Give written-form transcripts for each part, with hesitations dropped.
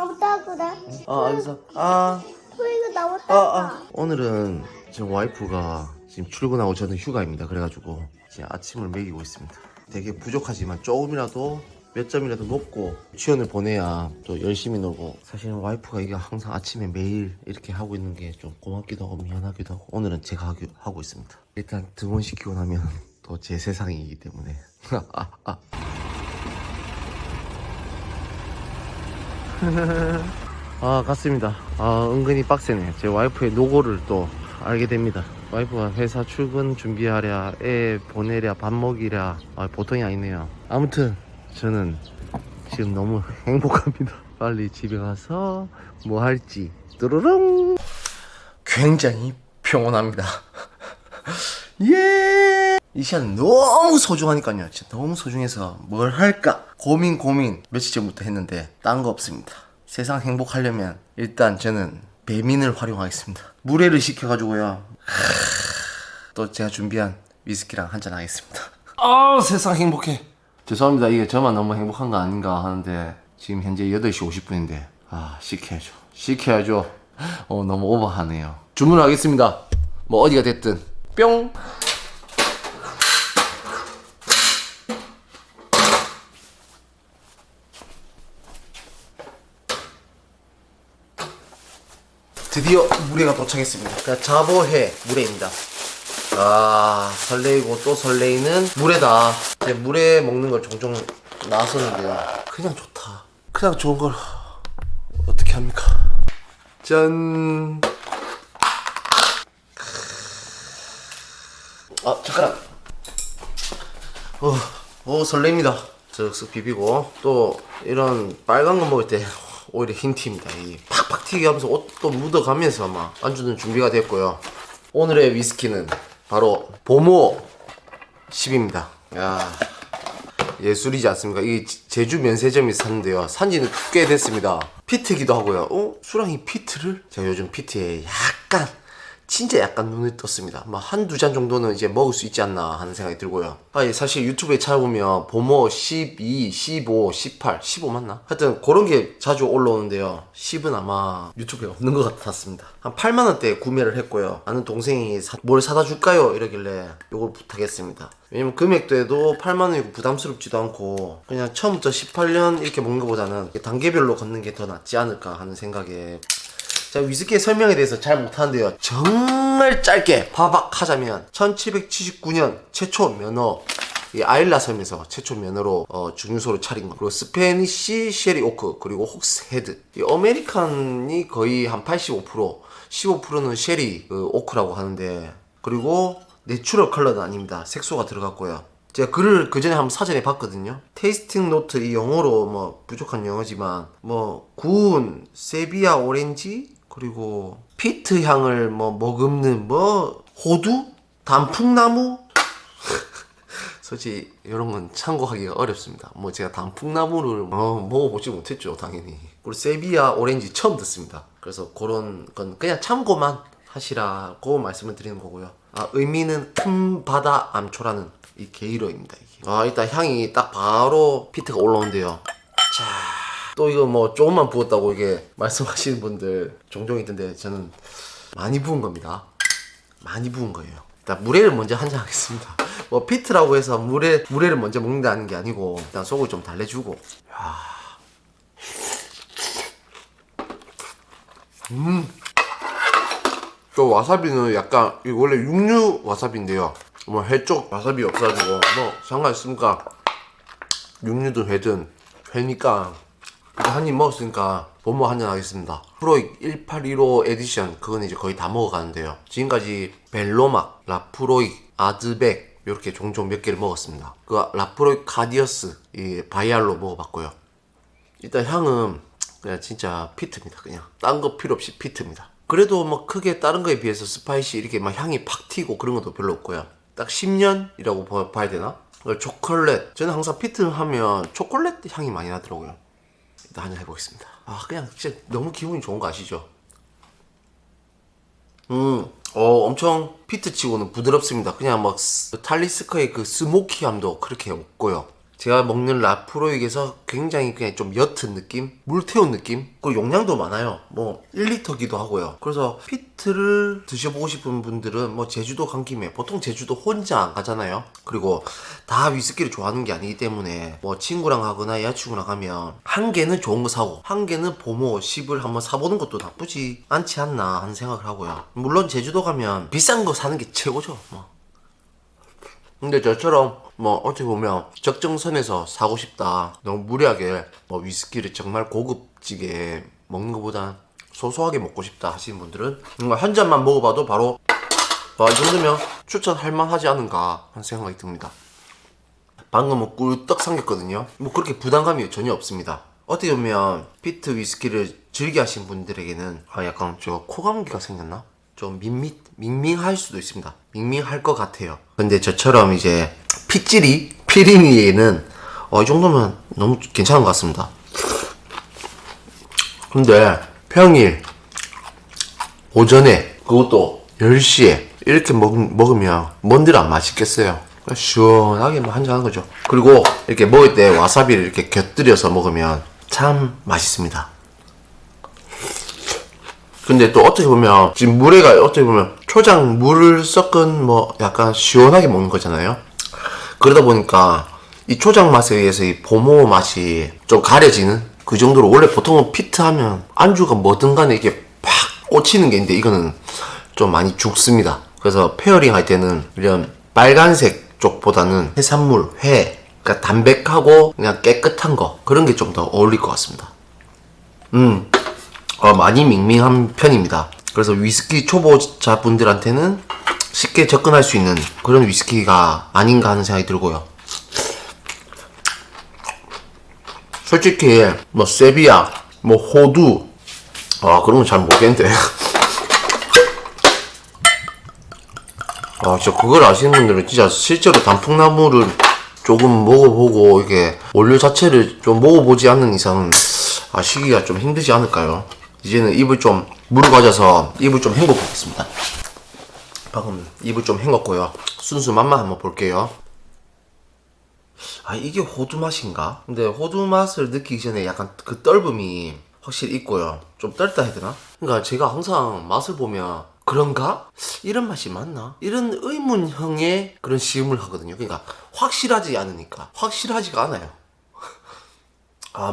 나왔다 그래. 알겠어. 토이가 나왔다. 오늘은 지금 와이프가 지금 출근하고 저는 휴가입니다. 그래가지고 지금 아침을 먹이고 있습니다. 되게 부족하지만 조금이라도 몇 점이라도 높고 취원을 보내야 또 열심히 놀고, 사실은 와이프가 이게 항상 아침에 매일 이렇게 하고 있는 게 좀 고맙기도 하고 미안하기도 하고, 오늘은 제가 하고 있습니다. 일단 등원시키고 나면 또 제 세상이기 때문에 갔습니다. 은근히 빡세네. 제 와이프의 노고를 또 알게 됩니다. 와이프가 회사 출근 준비하랴, 애 보내랴, 밥 먹이랴, 보통이 아니네요. 아무튼 저는 지금 너무 행복합니다. 빨리 집에 가서 뭐 할지 뚜루룽. 굉장히 평온합니다. 예. 이 시간 너무 소중하니까요. 진짜 너무 소중해서 뭘 할까 고민 며칠 전부터 했는데 딴 거 없습니다. 세상 행복하려면 일단 저는 배민을 활용하겠습니다. 물회를 시켜가지고요, 또 제가 준비한 위스키랑 한잔 하겠습니다. 세상 행복해. 죄송합니다. 이게 저만 너무 행복한 거 아닌가 하는데 지금 현재 8시 50분인데 시켜야죠. 너무 오버하네요. 주문하겠습니다. 뭐 어디가 됐든 뿅. 드디어 물회가 도착했습니다. 자보해 물회입니다. 설레이고 또 설레이는 물회다. 물회 먹는 걸 종종 나왔었는데요, 그냥 좋다. 그냥 좋은 걸 어떻게 합니까? 짠. 젓가락. 설레입니다. 쓱쓱 비비고, 또 이런 빨간 거 먹을 때 오히려 흰 티입니다. 이 팍팍 튀게 하면서 옷도 묻어가면서 막 안주는 준비가 됐고요. 오늘의 위스키는 바로 보모 10입니다. 예술이지 않습니까? 이 제주 면세점에서 샀는데요, 산지는 꽤 됐습니다. 피트기도 하고요. 수랑이 피트를? 제가 요즘 피트에 진짜 약간 눈을 떴습니다. 한두 잔 정도는 이제 먹을 수 있지 않나 하는 생각이 들고요. 사실 유튜브에 찾아보면 보모 12, 15, 18, 15 맞나? 하여튼 그런 게 자주 올라오는데요, 10은 아마 유튜브에 없는 것 같았습니다. 한 8만원대에 구매를 했고요. 아는 동생이 뭘 사다 줄까요? 이러길래 요걸 부탁했습니다. 왜냐면 금액대도 8만원이고 부담스럽지도 않고, 그냥 처음부터 18년 이렇게 먹는 것보다는 단계별로 걷는 게 더 낫지 않을까 하는 생각에. 제가 위스키의 설명에 대해서 잘 못하는데요, 정말 짧게 파박 하자면 1779년 최초 면허, 이 아일라 섬에서 최초 면허로 증류소를 차린 거, 그리고 스페니쉬 쉐리 오크, 그리고 혹스 헤드. 이 아메리칸이 거의 한 85%, 15%는 쉐리 오크라고 하는데, 그리고 내추럴 컬러는 아닙니다. 색소가 들어갔고요. 제가 글을 그 전에 한번 사전에 봤거든요. 테이스팅 노트, 이 영어로 부족한 영어지만 구운 세비야 오렌지, 그리고 피트 향을 머금는 호두? 단풍나무? 솔직히 이런 건 참고하기가 어렵습니다. 제가 단풍나무를 먹어보지 못했죠, 당연히. 그리고 세비야 오렌지 처음 듣습니다. 그래서 그런 건 그냥 참고만 하시라고 말씀을 드리는 거고요. 의미는 큰 바다 암초라는 이 게이러입니다. 이게. 일단 향이 딱 바로 피트가 올라오는데요. 또 이거 조금만 부었다고 이게 말씀하시는 분들 종종 있던데, 저는 많이 부은 겁니다. 많이 부은 거예요. 일단 물회를 먼저 한잔 하겠습니다. 피트라고 해서 물회를 먼저 먹는다는 게 아니고, 일단 속을 좀 달래주고. 저 와사비는 약간 원래 육류 와사비인데요, 회 쪽 와사비 없어가지고 상관있습니까? 육류든 회든 회니까 한 입 먹었으니까 보모 한잔 하겠습니다. 프로익 1815 에디션, 그건 이제 거의 다 먹어가는데요, 지금까지 벨로막, 라프로익, 아드백 이렇게 종종 몇 개를 먹었습니다. 그 라프로익 카디어스, 이 바이알로 먹어봤고요. 일단 향은 그냥 진짜 피트입니다. 그냥 딴 거 필요 없이 피트입니다. 그래도 크게 다른 거에 비해서 스파이시 이렇게 향이 팍 튀고 그런 것도 별로 없고요. 딱 10년이라고 봐야 되나? 초콜릿, 저는 항상 피트 하면 초콜릿 향이 많이 나더라고요. 일단 한잔 해보겠습니다. 그냥 진짜 너무 기분이 좋은 거 아시죠? 엄청 피트 치고는 부드럽습니다. 그냥 탈리스커의 그 스모키함도 그렇게 없고요. 제가 먹는 라프로익에서 굉장히 그냥 좀 옅은 느낌? 물 태운 느낌? 그리고 용량도 많아요. 뭐 1리터기도 하고요. 그래서 피트를 드셔보고 싶은 분들은 뭐 제주도 간 김에, 보통 제주도 혼자 안 가잖아요. 그리고 다 위스키를 좋아하는 게 아니기 때문에 뭐 친구랑 가거나 여자친구랑 가면 한 개는 좋은 거 사고 한 개는 보모 10을 한번 사보는 것도 나쁘지 않지 않나 하는 생각을 하고요. 물론 제주도 가면 비싼 거 사는 게 최고죠. 뭐. 근데 저처럼 뭐 어떻게 보면 적정선에서 사고 싶다, 너무 무리하게 뭐 위스키를 정말 고급지게 먹는 것보다 소소하게 먹고 싶다 하시는 분들은 뭔가 한 잔만 먹어봐도 바로 이 정도면 추천할 만하지 않은가 하는 생각이 듭니다. 방금 뭐 꿀떡 삼겼거든요. 뭐 그렇게 부담감이 전혀 없습니다. 어떻게 보면 피트 위스키를 즐겨 하신 분들에게는 약간 저 코감기가 생겼나? 좀 밍밍할 수도 있습니다. 밍밍할 것 같아요. 근데 저처럼 이제 피리니에는 이 정도면 너무 괜찮은 것 같습니다. 근데 평일 오전에 그것도 10시에 이렇게 먹으면 뭔들 안 맛있겠어요. 시원하게 한잔 하는 거죠. 그리고 이렇게 먹을 때 와사비를 이렇게 곁들여서 먹으면 참 맛있습니다. 근데 또 어떻게 보면 지금 물에가 어떻게 보면 초장 물을 섞은 뭐 약간 시원하게 먹는 거잖아요. 그러다 보니까 이 초장 맛에 의해서 이 보모 맛이 좀 가려지는 그 정도로, 원래 보통은 피트 하면 안주가 뭐든 간에 이게 팍 꽂히는 게 있는데 이거는 좀 많이 죽습니다. 그래서 페어링 할 때는 이런 빨간색 쪽보다는 해산물, 회, 그러니까 담백하고 그냥 깨끗한 거, 그런 게 좀 더 어울릴 것 같습니다. 많이 밍밍한 편입니다. 그래서 위스키 초보자분들한테는 쉽게 접근할 수 있는 그런 위스키가 아닌가 하는 생각이 들고요. 솔직히 뭐 세비야, 뭐 호두, 그런 건 잘 모르겠는데 진짜 그걸 아시는 분들은 진짜 실제로 단풍나무를 조금 먹어보고 이게 원료 자체를 좀 먹어보지 않는 이상은 아시기가 좀 힘들지 않을까요? 이제는 입을 좀 물을 가져서 입을 좀 헹궈보겠습니다. 방금 입을 좀 헹궜고요. 순수 맛만 한번 볼게요. 이게 호두 맛인가? 근데 호두 맛을 느끼기 전에 약간 그 떫음이 확실히 있고요. 좀 떫다 해야 되나? 그러니까 제가 항상 맛을 보면 그런가? 이런 맛이 맞나? 이런 의문형의 그런 시음을 하거든요. 그러니까 확실하지 않으니까. 확실하지가 않아요.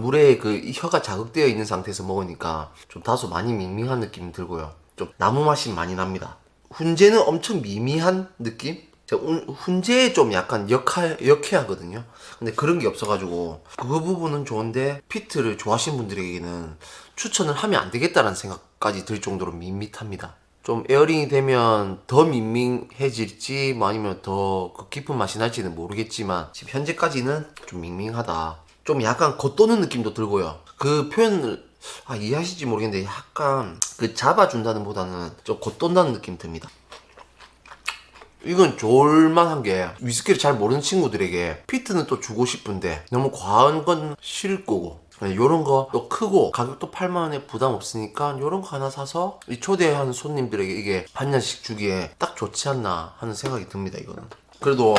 물에 그 혀가 자극되어 있는 상태에서 먹으니까 좀 다소 많이 밍밍한 느낌이 들고요. 좀 나무 맛이 많이 납니다. 훈제는 엄청 미미한 느낌? 제가 훈제에 좀 약간 역해하거든요. 근데 그런 게 없어가지고 그 부분은 좋은데 피트를 좋아하시는 분들에게는 추천을 하면 안 되겠다라는 생각까지 들 정도로 밋밋합니다. 좀 에어링이 되면 더 밍밍해질지 뭐 아니면 더 깊은 맛이 날지는 모르겠지만 지금 현재까지는 좀 밍밍하다. 좀 약간 겉도는 느낌도 들고요. 그 표현을 이해하실지 모르겠는데 약간 그 잡아준다는 보다는 좀 겉돈다는 느낌이 듭니다. 이건 좋을만한 게 위스키를 잘 모르는 친구들에게 피트는 또 주고 싶은데 너무 과한 건 싫을 거고, 요런 거 또 크고 가격도 8만원에 부담 없으니까 요런 거 하나 사서 이 초대하는 손님들에게 이게 한 잔씩 주기에 딱 좋지 않나 하는 생각이 듭니다. 이거는 그래도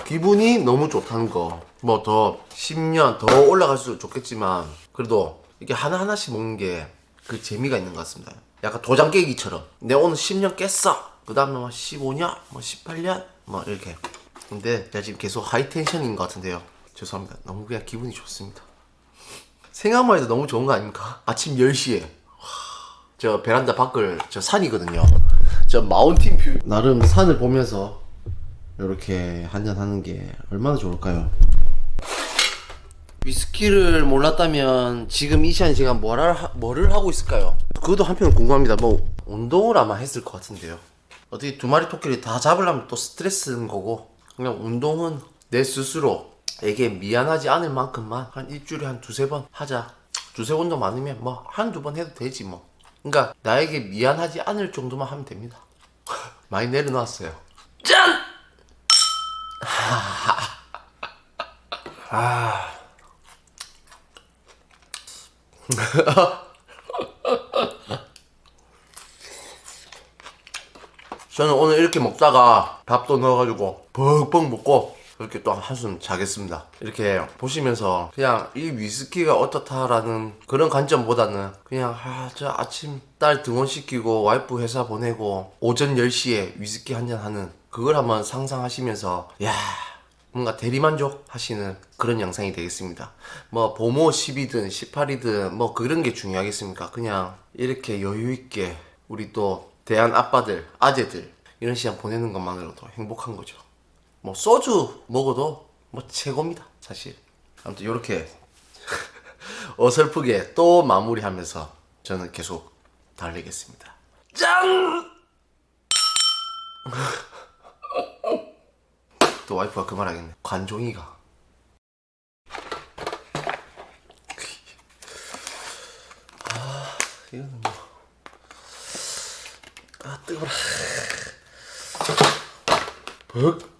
기분이 너무 좋다는 거, 뭐 더 10년 더 올라갈수록 좋겠지만 그래도 이게 하나하나씩 먹는 게 그 재미가 있는 것 같습니다. 약간 도장 깨기처럼 내가 오늘 10년 깼어, 그 다음에 뭐 15년, 뭐 18년 뭐 이렇게. 근데 제가 지금 계속 하이텐션인 것 같은데요. 죄송합니다. 너무 그냥 기분이 좋습니다. 생각만 해도 너무 좋은 거 아닙니까? 아침 10시에 저 베란다 밖을, 저 산이거든요. 저 마운틴 뷰, 나름 산을 보면서 이렇게 한잔 하는 게 얼마나 좋을까요? 위스키를 몰랐다면 지금 이 시간에 제가 뭐를 하고 있을까요? 그것도 한편 궁금합니다. 뭐 운동을 아마 했을 것 같은데요. 어떻게 두 마리 토끼를 다 잡으려면 또 스트레스인 거고, 그냥 운동은 내 스스로에게 미안하지 않을 만큼만 한 일주일에 한 두세 번 하자. 두세 번도 많으면 뭐 한두 번 해도 되지 뭐. 그러니까 나에게 미안하지 않을 정도만 하면 됩니다. 많이 내려놨어요. 짠! 저는 오늘 이렇게 먹다가 밥도 넣어가지고 벅벅 먹고 이렇게 또 한숨 자겠습니다. 이렇게 보시면서 그냥 이 위스키가 어떻다라는 그런 관점보다는 그냥 저 아침 딸 등원시키고 와이프 회사 보내고 오전 10시에 위스키 한잔 하는 그걸 한번 상상하시면서 야 뭔가 대리만족 하시는 그런 영상이 되겠습니다. 뭐 보모 10이든 18이든 뭐 그런 게 중요하겠습니까? 그냥 이렇게 여유있게 우리 또 대한 아빠들, 아재들 이런 시간 보내는 것만으로도 행복한 거죠. 뭐 소주 먹어도 뭐 최고입니다 사실. 아무튼 이렇게 어설프게 또 마무리하면서 저는 계속 달리겠습니다. 짠! 또 와이프가 그 말 하겠네. 관종이가. 이거는 뭐. 뜨거라. 벅.